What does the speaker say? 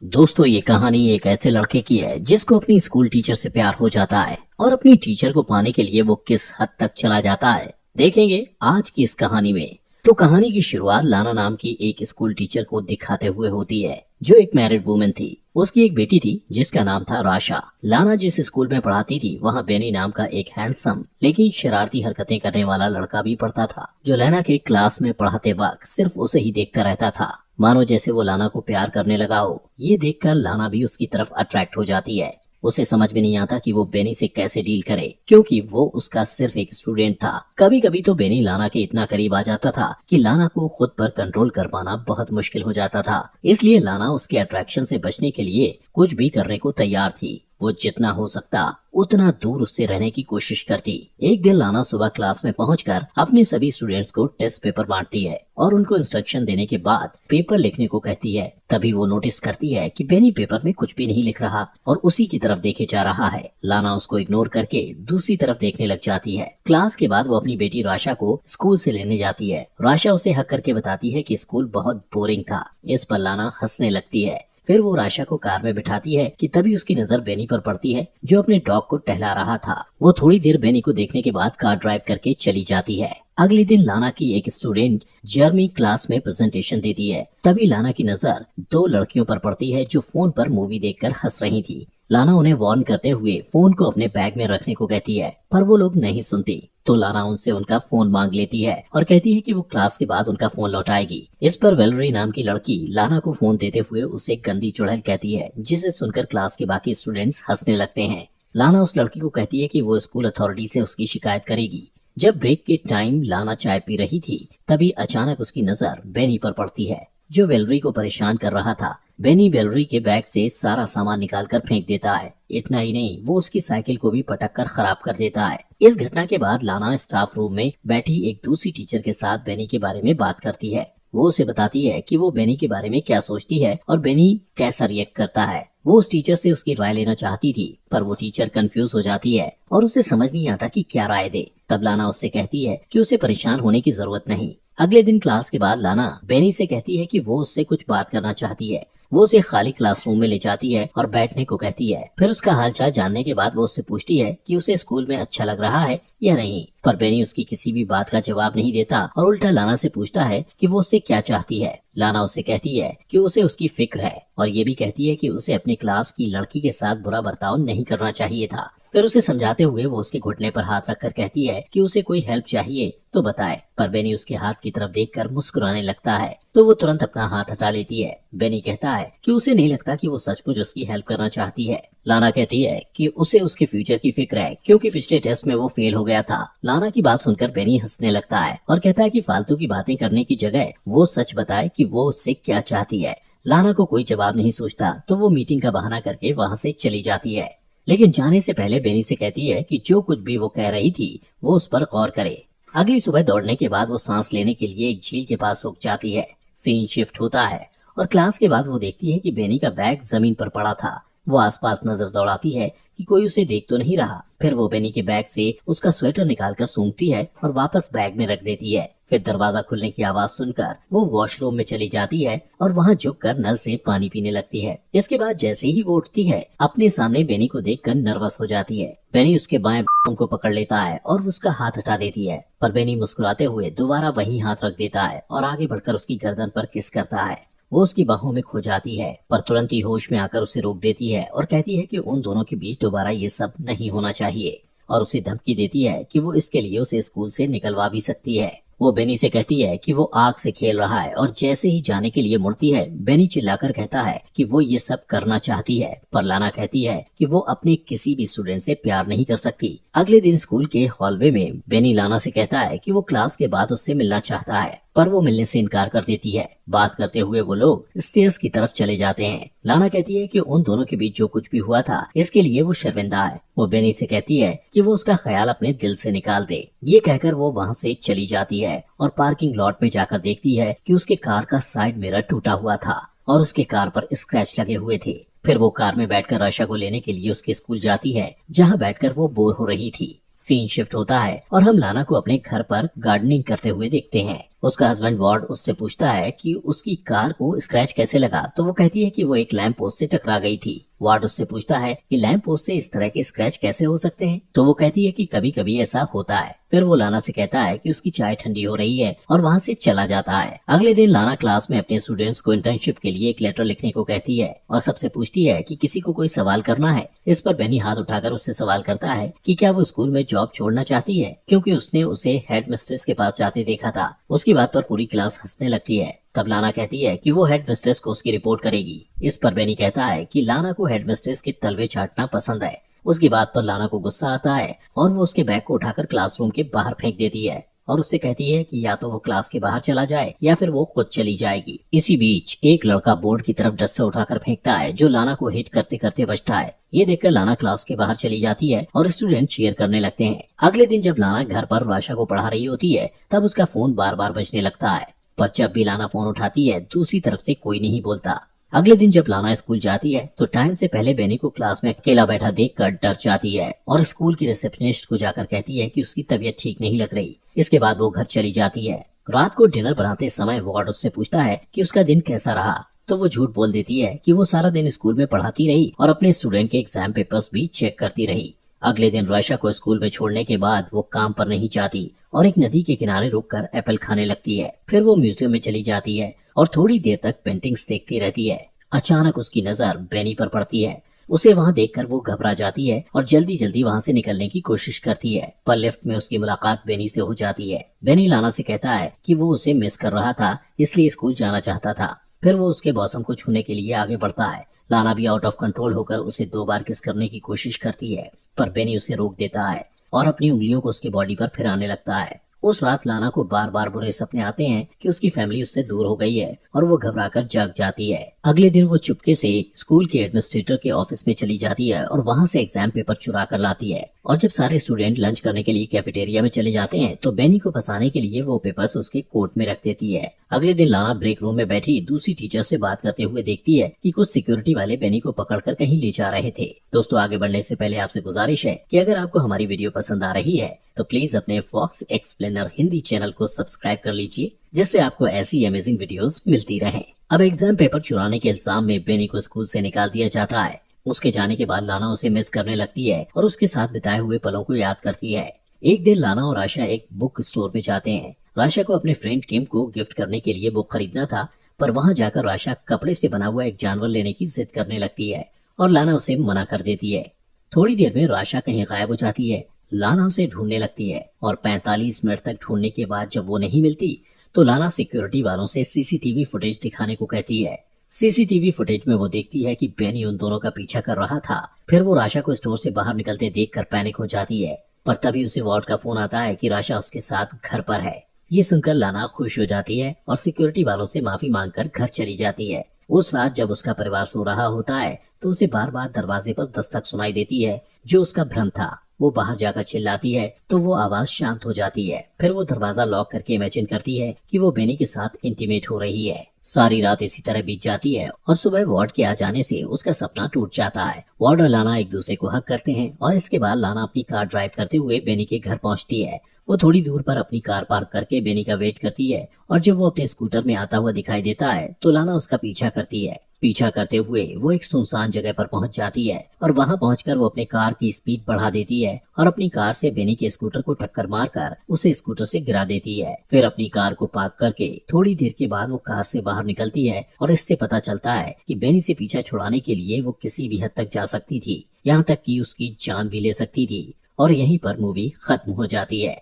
दोस्तों, ये कहानी एक ऐसे लड़के की है जिसको अपनी स्कूल टीचर से प्यार हो जाता है और अपनी टीचर को पाने के लिए वो किस हद तक चला जाता है देखेंगे आज की इस कहानी में। तो कहानी की शुरुआत लाना नाम की एक स्कूल टीचर को दिखाते हुए होती है जो एक मैरिड वुमेन थी। उसकी एक बेटी थी जिसका नाम था राशा। लाना जिस स्कूल में पढ़ाती थी वहाँ बेनी नाम का एक हैंडसम लेकिन शरारती हरकतें करने वाला लड़का भी पढ़ता था जो लाना के क्लास में पढ़ाते वक्त सिर्फ उसे ही देखता रहता था, मानो जैसे वो लाना को प्यार करने लगा हो। ये देखकर लाना भी उसकी तरफ अट्रैक्ट हो जाती है। उसे समझ में नहीं आता कि वो बेनी से कैसे डील करे क्योंकि वो उसका सिर्फ एक स्टूडेंट था। कभी कभी तो बेनी लाना के इतना करीब आ जाता था कि लाना को खुद पर कंट्रोल कर पाना बहुत मुश्किल हो जाता था। इसलिए लाना उसके अट्रैक्शन से बचने के लिए कुछ भी करने को तैयार थी। वो जितना हो सकता उतना दूर उससे रहने की कोशिश करती। एक दिन लाना सुबह क्लास में पहुंचकर अपने सभी स्टूडेंट्स को टेस्ट पेपर बांटती है और उनको इंस्ट्रक्शन देने के बाद पेपर लिखने को कहती है। तभी वो नोटिस करती है कि बेनी पेपर में कुछ भी नहीं लिख रहा और उसी की तरफ देखे जा रहा है। लाना उसको इग्नोर करके दूसरी तरफ देखने लग जाती है। क्लास के बाद वो अपनी बेटी राशा को स्कूल से लेने जाती है। राशा उसे हक करके बताती है कि स्कूल बहुत बोरिंग था। इस पर लाना हंसने लगती है। फिर वो राशा को कार में बिठाती है कि तभी उसकी नजर बेनी पर पड़ती है जो अपने डॉग को टहला रहा था। वो थोड़ी देर बेनी को देखने के बाद कार ड्राइव करके चली जाती है। अगले दिन लाना की एक स्टूडेंट जर्मी क्लास में प्रेजेंटेशन देती है। तभी लाना की नजर दो लड़कियों पर पड़ती है जो फोन पर मूवी देखकर हंस रही थी। लाना उन्हें वार्न करते हुए फोन को अपने बैग में रखने को कहती है पर वो लोग नहीं सुनती। तो लाना उनसे उनका फोन मांग लेती है और कहती है कि वो क्लास के बाद उनका फोन लौटाएगी। इस पर वेलरी नाम की लड़की लाना को फोन देते हुए उसे गंदी चुड़ैल कहती है जिसे सुनकर क्लास के बाकी स्टूडेंट्स हंसने लगते हैं। लाना उस लड़की को कहती है कि वो स्कूल अथॉरिटी से उसकी शिकायत करेगी। जब ब्रेक के टाइम लाना चाय पी रही थी तभी अचानक उसकी नजर बेनी पर पड़ती है जो वेलरी को परेशान कर रहा था। बेनी वेलरी के बैग से सारा सामान निकालकर फेंक देता है। इतना ही नहीं, वो उसकी साइकिल को भी पटक कर खराब कर देता है। इस घटना के बाद लाना स्टाफ रूम में बैठी एक दूसरी टीचर के साथ बेनी के बारे में बात करती है। वो उसे बताती है कि वो बेनी के बारे में क्या सोचती है और बेनी कैसा रिएक्ट करता है। वो उस टीचर से उसकी राय लेना चाहती थी पर वो टीचर कंफ्यूज हो जाती है और उसे समझ नहीं आता कि क्या राय दे। तब लाना उससे कहती है कि उसे परेशान होने की जरूरत नहीं। अगले दिन क्लास के बाद लाना बेनी से कहती है कि वो उससे कुछ बात करना चाहती है। वो उसे खाली क्लासरूम में ले जाती है और बैठने को कहती है। फिर उसका हालचाल जानने के बाद वो उससे पूछती है कि उसे स्कूल में अच्छा लग रहा है या नहीं। पर बेनी उसकी किसी भी बात का जवाब नहीं देता और उल्टा लाना से पूछता है कि वो उससे क्या चाहती है। लाना उससे कहती है कि उसे उसकी फिक्र है और ये भी कहती है कि उसे अपनी क्लास की लड़की के साथ बुरा बर्ताव नहीं करना चाहिए था। फिर उसे समझाते हुए वो उसके घुटने पर हाथ रखकर कहती है कि उसे कोई हेल्प चाहिए तो बताए। पर बेनी उसके हाथ की तरफ देखकर मुस्कुराने लगता है तो वो तुरंत अपना हाथ हटा लेती है। बेनी कहता है कि उसे नहीं लगता कि वो सचमुच उसकी हेल्प करना चाहती है। लाना कहती है कि उसे उसके फ्यूचर की फिक्र है क्योंकि पिछले टेस्ट में वो फेल हो गया था। लाना की बात सुनकर बेनी हंसने लगता है और कहता है कि फालतू की बातें करने की जगह वो सच बताए कि वो उससे क्या चाहती है। लाना को कोई जवाब नहीं सोचता तो वो मीटिंग का बहाना करके वहाँ से चली जाती है। लेकिन जाने से पहले बेनी से कहती है कि जो कुछ भी वो कह रही थी वो उस पर गौर करे। अगली सुबह दौड़ने के बाद वो सांस लेने के लिए एक झील के पास रुक जाती है। सीन शिफ्ट होता है और क्लास के बाद वो देखती है कि बेनी का बैग जमीन पर पड़ा था। वो आसपास नजर दौड़ाती है कि कोई उसे देख तो नहीं रहा। फिर वो बेनी के बैग से उसका स्वेटर निकालकर सूंघती है और वापस बैग में रख देती है। फिर दरवाजा खुलने की आवाज सुनकर वो वॉशरूम में चली जाती है और वहाँ झुककर नल से पानी पीने लगती है। इसके बाद जैसे ही वो उठती है अपने सामने बेनी को देखकर नर्वस हो जाती है। बेनी उसके बाएं को पकड़ लेता है और उसका हाथ हटा देती है पर बेनी मुस्कुराते हुए दोबारा वही हाथ रख देता है और आगे बढ़कर उसकी गर्दन पर किस करता है। वो उसकी बाहों में खो जाती है पर तुरंत ही होश में आकर उसे रोक देती है और कहती है कि उन दोनों के बीच दोबारा ये सब नहीं होना चाहिए और उसे धमकी देती है कि वो इसके लिए उसे स्कूल से निकलवा भी सकती है। वो बेनी से कहती है कि वो आग से खेल रहा है और जैसे ही जाने के लिए मुड़ती है बेनी चिल्लाकर कहता है कि वो ये सब करना चाहती है पर लाना कहती है कि वो अपने किसी भी स्टूडेंट से प्यार नहीं कर सकती। अगले दिन स्कूल के हॉलवे में बेनी लाना से कहता है कि वो क्लास के बाद उससे मिलना चाहता है पर वो मिलने से इनकार कर देती है। बात करते हुए वो लोग स्टेयर्स की तरफ चले जाते हैं। लाना कहती है कि उन दोनों के बीच जो कुछ भी हुआ था इसके लिए वो शर्मिंदा है। वो बेनी से कहती है कि वो उसका ख्याल अपने दिल से निकाल दे। ये कहकर वो वहाँ से चली जाती है और पार्किंग लॉट में जाकर देखती है कि उसके कार का साइड मिरर टूटा हुआ था और उसके कार पर स्क्रैच लगे हुए थे। फिर वो कार में बैठकर आशा को लेने के लिए उसके स्कूल जाती है जहाँ बैठकर वो बोर हो रही थी। सीन शिफ्ट होता है और हम लाना को अपने घर पर गार्डनिंग करते हुए देखते हैं। उसका हस्बैंड वार्ड उससे पूछता है कि उसकी कार को स्क्रैच कैसे लगा, तो वो कहती है कि वो एक लैंप पोस्ट से टकरा गई थी। वार्ड उससे पूछता है कि लैंप पोस्ट से इस तरह के स्क्रैच कैसे हो सकते हैं, तो वो कहती है कि कभी कभी ऐसा होता है। फिर वो लाना से कहता है कि उसकी चाय ठंडी हो रही है और वहाँ से चला जाता है। अगले दिन लाना क्लास में अपने स्टूडेंट्स को इंटर्नशिप के लिए एक लेटर लिखने को कहती है और सबसे पूछती है कि किसी को कोई सवाल करना है। इस पर बेनी हाथ उठाकर उससे सवाल करता है कि क्या वो स्कूल में जॉब छोड़ना चाहती है, क्योंकि उसने उसे हेड मिस्ट्रेस के पास जाते देखा था। उसकी बात पर पूरी क्लास हंसने लगती है। तब लाना कहती है कि वो हेड मिस्ट्रेस को उसकी रिपोर्ट करेगी। इस पर बेनी कहता है कि लाना को हेड मिस्ट्रेस के तलवे चाटना पसंद है। उसकी बात पर लाना को गुस्सा आता है और वो उसके बैग को उठाकर क्लासरूम के बाहर फेंक देती है और उससे कहती है कि या तो वो क्लास के बाहर चला जाए या फिर वो खुद चली जाएगी। इसी बीच एक लड़का बोर्ड की तरफ डस्टर उठाकर फेंकता है जो लाना को हिट करते करते बचता है। ये देखकर लाना क्लास के बाहर चली जाती है और स्टूडेंट चीयर करने लगते हैं। अगले दिन जब लाना घर पर राशा को पढ़ा रही होती है तब उसका फोन बार बार बजने लगता है, पर जब भी लाना फोन उठाती है दूसरी तरफ से कोई नहीं बोलता। अगले दिन जब लाना स्कूल जाती है तो टाइम से पहले बेनी को क्लास में अकेला बैठा देखकर डर जाती है और स्कूल की रिसेप्शनिस्ट को जाकर कहती है कि उसकी तबीयत ठीक नहीं लग रही। इसके बाद वो घर चली जाती है। रात को डिनर बनाते समय वार्ड उससे पूछता है कि उसका दिन कैसा रहा, तो वो झूठ बोल देती है कि वो सारा दिन स्कूल में पढ़ाती रही और अपने स्टूडेंट के एग्जाम पेपर्स भी चेक करती रही। अगले दिन राशा को स्कूल में छोड़ने के बाद वो काम पर नहीं जाती और एक नदी के किनारे रुककर एप्पल खाने लगती है। फिर वो म्यूजियम में चली जाती है और थोड़ी देर तक पेंटिंग्स देखती रहती है। अचानक उसकी नजर बेनी पर पड़ती है। उसे वहाँ देखकर वो घबरा जाती है और जल्दी जल्दी वहाँ से निकलने की कोशिश करती है, पर लिफ्ट में उसकी मुलाकात बेनी से हो जाती है। बेनी लाना से कहता है कि वो उसे मिस कर रहा था, इसलिए स्कूल जाना चाहता था। फिर वो उसके बॉसम को छूने के लिए आगे बढ़ता है। लाना भी आउट ऑफ कंट्रोल होकर उसे 2 बार किस करने की कोशिश करती है, पर बेनी उसे रोक देता है और अपनी उंगलियों को उसके बॉडी पर फिराने लगता है। उस रात लाना को बार बार बुरे सपने आते हैं कि उसकी फैमिली उससे दूर हो गई है और वो घबराकर जाग जाती है। अगले दिन वो चुपके से स्कूल के एडमिनिस्ट्रेटर के ऑफिस में चली जाती है और वहाँ से एग्जाम पेपर चुरा कर लाती है। और जब सारे स्टूडेंट लंच करने के लिए कैफेटेरिया में चले जाते हैं तो बेनी को फंसाने के लिए वो पेपर्स उसके कोट में रख देती है। अगले दिन लाना ब्रेक रूम में बैठी दूसरी टीचर से बात करते हुए देखती है कि कुछ सिक्योरिटी वाले बेनी को पकड़कर कहीं ले जा रहे थे। दोस्तों, आगे बढ़ने से पहले आपसे गुजारिश है कि अगर आपको हमारी वीडियो पसंद आ रही है तो प्लीज अपने फॉक्स एक्सप्लेनर हिंदी चैनल को सब्सक्राइब कर लीजिए, जिससे आपको ऐसी अमेजिंग वीडियोस मिलती रहें। अब एग्जाम पेपर चुराने के इल्जाम में बेनी को स्कूल से निकाल दिया जाता है। उसके जाने के बाद लाना उसे मिस करने लगती है और उसके साथ बिताए हुए पलों को याद करती है। एक दिन लाना और आशा एक बुक स्टोर में जाते हैं। राशा को अपने फ्रेंड किम को गिफ्ट करने के लिए बुक खरीदना था, पर वहाँ जाकर राशा कपड़े से बना हुआ एक जानवर लेने की जिद करने लगती है और लाना उसे मना कर देती है। थोड़ी देर में राशा कहीं गायब हो जाती है। लाना उसे ढूंढने लगती है और 45 मिनट तक ढूंढने के बाद जब वो नहीं मिलती तो लाना सिक्योरिटी वालों से सीसीटीवी फुटेज दिखाने को कहती है। सीसीटीवी फुटेज में वो देखती है कि बेनी उन दोनों का पीछा कर रहा था। फिर वो राशा को स्टोर से बाहर निकलते देखकर पैनिक हो जाती है, पर तभी उसे वार्ड का फोन आता है कि राशा उसके साथ घर पर है। ये सुनकर लाना खुश हो जाती है और सिक्योरिटी वालों से माफी मांगकर घर चली जाती है। उस रात जब उसका परिवार सो रहा होता है तो उसे बार बार दरवाजे पर दस्तक सुनाई देती है, जो उसका भ्रम था। वो बाहर जाकर चिल्लाती है तो वो आवाज शांत हो जाती है। फिर वो दरवाजा लॉक करके इमेजिन करती है कि वो बेनी के साथ इंटीमेट हो रही है। सारी रात इसी तरह बीत जाती है और सुबह वार्ड के आ जाने से उसका सपना टूट जाता है। वार्ड और लाना एक दूसरे को हक करते हैं और इसके बाद लाना अपनी कार ड्राइव करते हुए बेनी के घर पहुंचती है। वो थोड़ी दूर पर अपनी कार पार्क करके बेनी का वेट करती है और जब वो अपने स्कूटर में आता हुआ दिखाई देता है तो लाना उसका पीछा करती है। पीछा करते हुए वो एक सुनसान जगह पर पहुंच जाती है और वहां पहुंचकर वो अपने कार की स्पीड बढ़ा देती है और अपनी कार से बेनी के स्कूटर को टक्कर मारकर उसे स्कूटर से गिरा देती है। फिर अपनी कार को पार्क करके थोड़ी देर के बाद वो कार से बाहर निकलती है और इससे पता चलता है कि बेनी से पीछा छुड़ाने के लिए वो किसी भी हद तक जा सकती थी, यहाँ तक कि उसकी जान भी ले सकती थी। और यहीं पर मूवी खत्म हो जाती है।